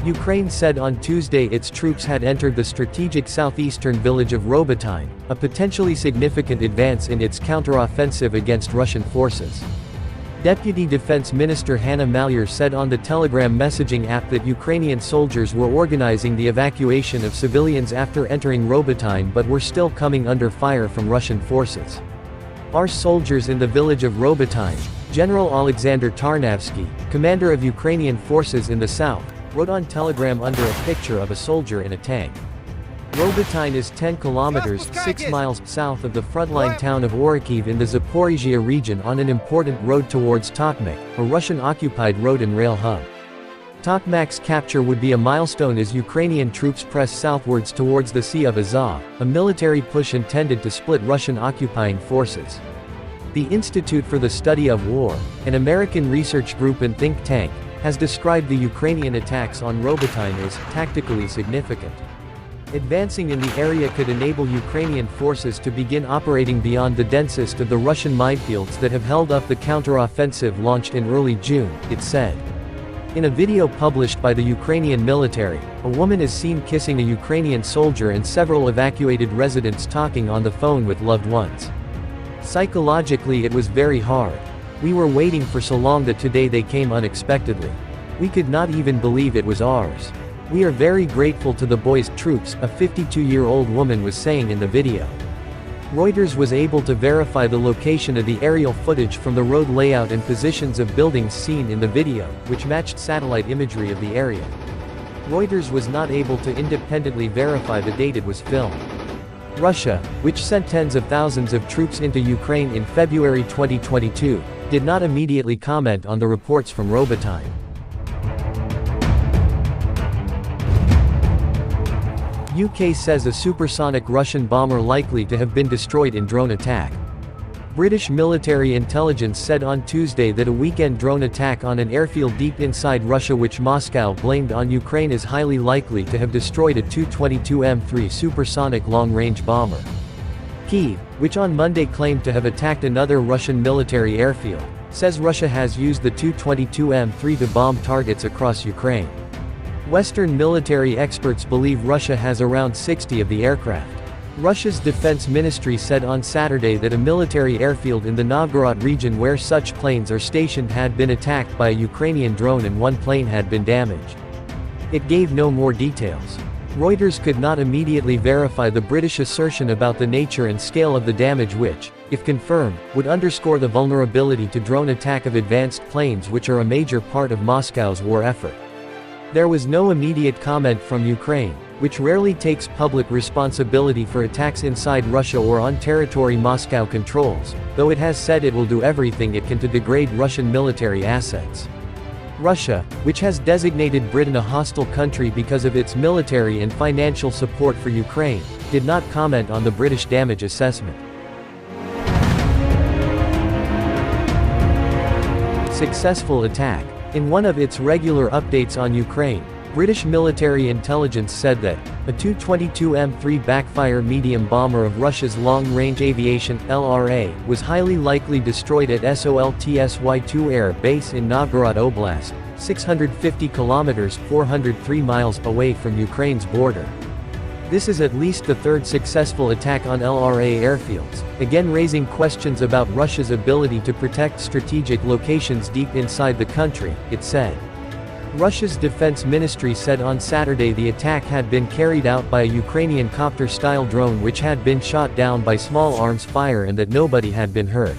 Ukraine said on Tuesday its troops had entered the strategic southeastern village of Robotyne, a potentially significant advance in its counteroffensive against Russian forces. Deputy Defense Minister Hanna Maliar said on the Telegram messaging app that Ukrainian soldiers were organizing the evacuation of civilians after entering Robotyne but were still coming under fire from Russian forces. Our soldiers in the village of Robotyne, General Alexander Tarnavsky, commander of Ukrainian forces in the south, wrote on Telegram under a picture of a soldier in a tank. Robotyne is 10 kilometers 6 miles south of the frontline town of Orikhiv in the Zaporizhia region on an important road towards Tokmak, a Russian-occupied road and rail hub. Tokmak's capture would be a milestone as Ukrainian troops press southwards towards the Sea of Azov, a military push intended to split Russian occupying forces. The Institute for the Study of War, an American research group and think tank, has described the Ukrainian attacks on Robotyne as tactically significant. Advancing in the area could enable Ukrainian forces to begin operating beyond the densest of the Russian minefields that have held up the counteroffensive launched in early June, it said. In a video published by the Ukrainian military, a woman is seen kissing a Ukrainian soldier and several evacuated residents talking on the phone with loved ones. Psychologically it was very hard. We were waiting for so long that today they came unexpectedly. We could not even believe it was ours. We are very grateful to the boys' troops, a 52-year-old woman was saying in the video. Reuters was able to verify the location of the aerial footage from the road layout and positions of buildings seen in the video, which matched satellite imagery of the area. Reuters was not able to independently verify the date it was filmed. Russia, which sent tens of thousands of troops into Ukraine in February 2022, did not immediately comment on the reports from Robotyne. UK says a supersonic Russian bomber likely to have been destroyed in drone attack. British military intelligence said on Tuesday that a weekend drone attack on an airfield deep inside Russia which Moscow blamed on Ukraine is highly likely to have destroyed a Tu-22M3 supersonic long-range bomber. Kyiv, which on Monday claimed to have attacked another Russian military airfield, says Russia has used the Tu-22M3 to bomb targets across Ukraine. Western military experts believe Russia has around 60 of the aircraft. Russia's defense ministry said on Saturday that a military airfield in the Novgorod region where such planes are stationed had been attacked by a Ukrainian drone and one plane had been damaged. It gave no more details. Reuters could not immediately verify the British assertion about the nature and scale of the damage which, if confirmed, would underscore the vulnerability to drone attack of advanced planes which are a major part of Moscow's war effort. There was no immediate comment from Ukraine, which rarely takes public responsibility for attacks inside Russia or on territory Moscow controls, though it has said it will do everything it can to degrade Russian military assets. Russia, which has designated Britain a hostile country because of its military and financial support for Ukraine, did not comment on the British damage assessment. Successful attack. In one of its regular updates on Ukraine, British military intelligence said that a Tu-22M3 backfire medium bomber of Russia's long-range aviation (LRA) was highly likely destroyed at Soltsy-2 Air Base in Novgorod Oblast, 650 kilometers (403 miles) away from Ukraine's border. This is at least the third successful attack on LRA airfields, again raising questions about Russia's ability to protect strategic locations deep inside the country, it said. Russia's defense ministry said on Saturday the attack had been carried out by a Ukrainian copter-style drone which had been shot down by small arms fire and that nobody had been hurt.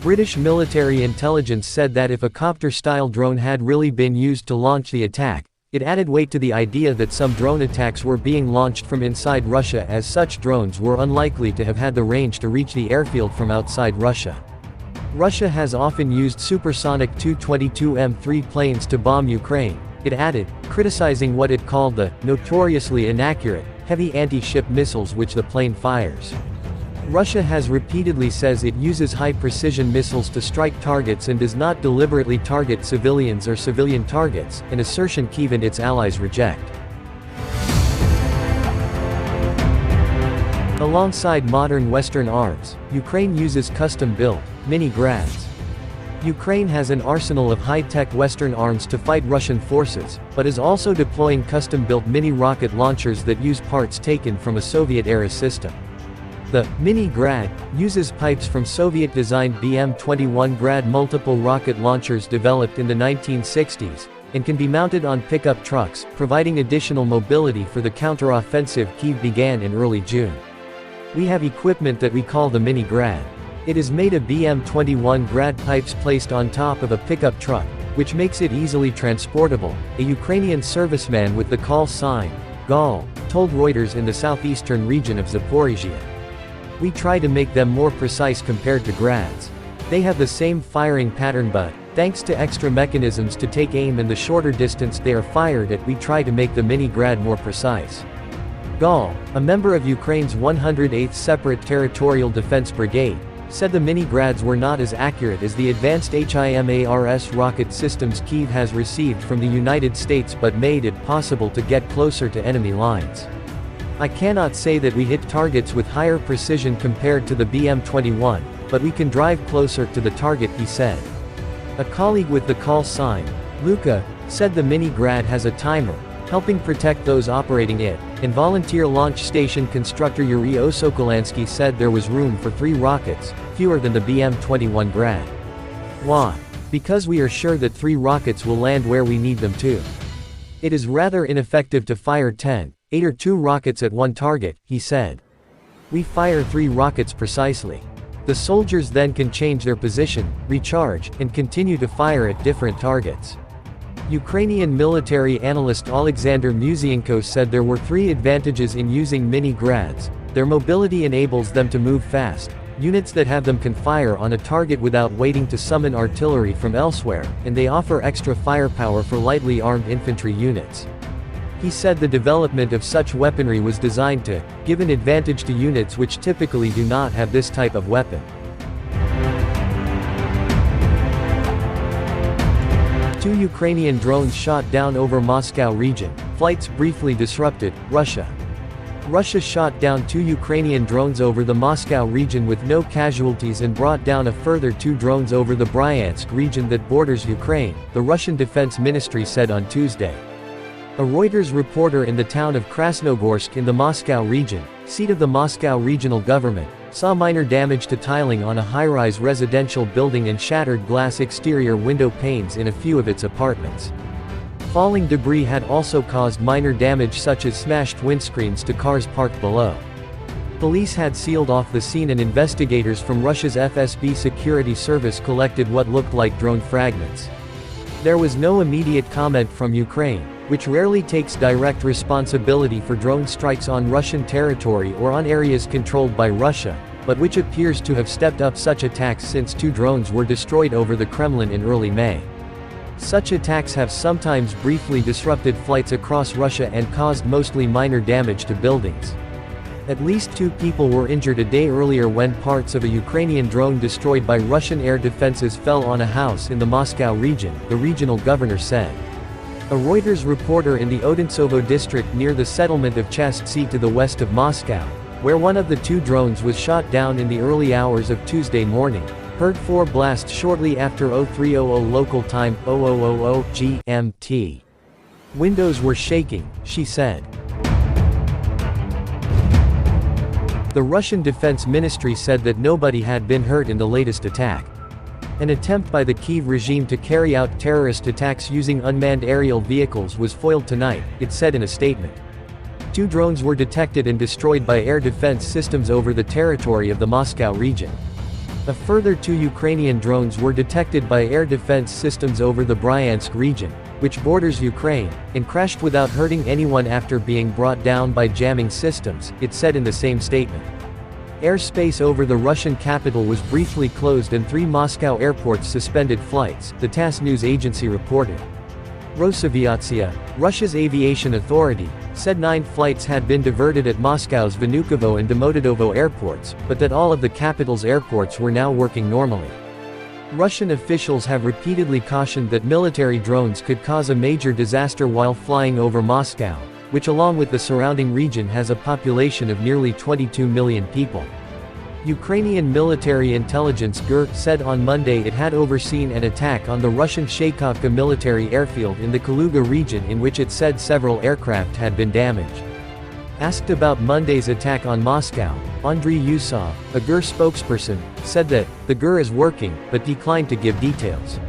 British military intelligence said that if a copter-style drone had really been used to launch the attack, it added weight to the idea that some drone attacks were being launched from inside Russia as such drones were unlikely to have had the range to reach the airfield from outside Russia. Russia has often used supersonic Tu-22M3 planes to bomb Ukraine, it added, criticizing what it called the notoriously inaccurate, heavy anti-ship missiles which the plane fires. Russia has repeatedly says it uses high-precision missiles to strike targets and does not deliberately target civilians or civilian targets, an assertion Kyiv and its allies reject. Alongside modern Western arms, Ukraine uses custom-built, mini-grads. Ukraine has an arsenal of high-tech Western arms to fight Russian forces, but is also deploying custom-built mini-rocket launchers that use parts taken from a Soviet-era system. The Mini Grad uses pipes from Soviet-designed BM-21 Grad multiple rocket launchers developed in the 1960s, and can be mounted on pickup trucks, providing additional mobility for the counteroffensive Kyiv began in early June. We have equipment that we call the Mini Grad. It is made of BM-21 Grad pipes placed on top of a pickup truck, which makes it easily transportable, a Ukrainian serviceman with the call sign, GAL, told Reuters in the southeastern region of Zaporizhia. We try to make them more precise compared to Grads. They have the same firing pattern but, thanks to extra mechanisms to take aim and the shorter distance they are fired at, we try to make the Mini Grad more precise. GAL, a member of Ukraine's 108th Separate Territorial Defense Brigade, said the Mini Grads were not as accurate as the advanced HIMARS rocket systems Kyiv has received from the United States but made it possible to get closer to enemy lines. I cannot say that we hit targets with higher precision compared to the BM-21, but we can drive closer to the target, he said. A colleague with the call sign, Luka, said the Mini Grad has a timer, helping protect those operating it, and volunteer launch station constructor Yuri Osokolansky said there was room for 3 rockets, fewer than the BM-21 Grad. Why? Because we are sure that 3 rockets will land where we need them to. It is rather ineffective to fire 10, 8 or 2 rockets at one target, he said. We fire 3 rockets precisely. The soldiers then can change their position, recharge, and continue to fire at different targets. Ukrainian military analyst Alexander Musienko said there were 3 advantages in using Mini Grads. Their mobility enables them to move fast, units that have them can fire on a target without waiting to summon artillery from elsewhere, and they offer extra firepower for lightly armed infantry units. He said the development of such weaponry was designed to give an advantage to units which typically do not have this type of weapon. 2 Ukrainian drones shot down over Moscow region, flights briefly disrupted, Russia. Russia shot down 2 Ukrainian drones over the Moscow region with no casualties and brought down a further 2 drones over the Bryansk region that borders Ukraine, the Russian Defense Ministry said on Tuesday. A Reuters reporter in the town of Krasnogorsk in the Moscow region, seat of the Moscow regional government, saw minor damage to tiling on a high-rise residential building and shattered glass exterior window panes in a few of its apartments. Falling debris had also caused minor damage such as smashed windscreens to cars parked below. Police had sealed off the scene and investigators from Russia's FSB security service collected what looked like drone fragments. There was no immediate comment from Ukraine, which rarely takes direct responsibility for drone strikes on Russian territory or on areas controlled by Russia, but which appears to have stepped up such attacks since 2 drones were destroyed over the Kremlin in early May. Such attacks have sometimes briefly disrupted flights across Russia and caused mostly minor damage to buildings. At least 2 people were injured a day earlier when parts of a Ukrainian drone destroyed by Russian air defenses fell on a house in the Moscow region, the regional governor said. A Reuters reporter in the Odintsovo district near the settlement of Chastsy to the west of Moscow, where one of the 2 drones was shot down in the early hours of Tuesday morning, heard 4 blasts shortly after 0300 local time 0000 GMT. Windows were shaking, she said. The Russian Defense Ministry said that nobody had been hurt in the latest attack. An attempt by the Kyiv regime to carry out terrorist attacks using unmanned aerial vehicles was foiled tonight, it said in a statement. 2 drones were detected and destroyed by air defense systems over the territory of the Moscow region. A further 2 Ukrainian drones were detected by air defense systems over the Bryansk region, which borders Ukraine, and crashed without hurting anyone after being brought down by jamming systems, it said in the same statement. Airspace over the Russian capital was briefly closed and 3 Moscow airports suspended flights, the TASS news agency reported. Rosaviatsia, Russia's aviation authority, said 9 flights had been diverted at Moscow's Vnukovo and Domodedovo airports, but that all of the capital's airports were now working normally. Russian officials have repeatedly cautioned that military drones could cause a major disaster while flying over Moscow, which along with the surrounding region has a population of nearly 22 million people. Ukrainian military intelligence GUR said on Monday it had overseen an attack on the Russian Shaykovka military airfield in the Kaluga region in which it said several aircraft had been damaged. Asked about Monday's attack on Moscow, Andriy Yusov, a GUR spokesperson, said that the GUR is working, but declined to give details.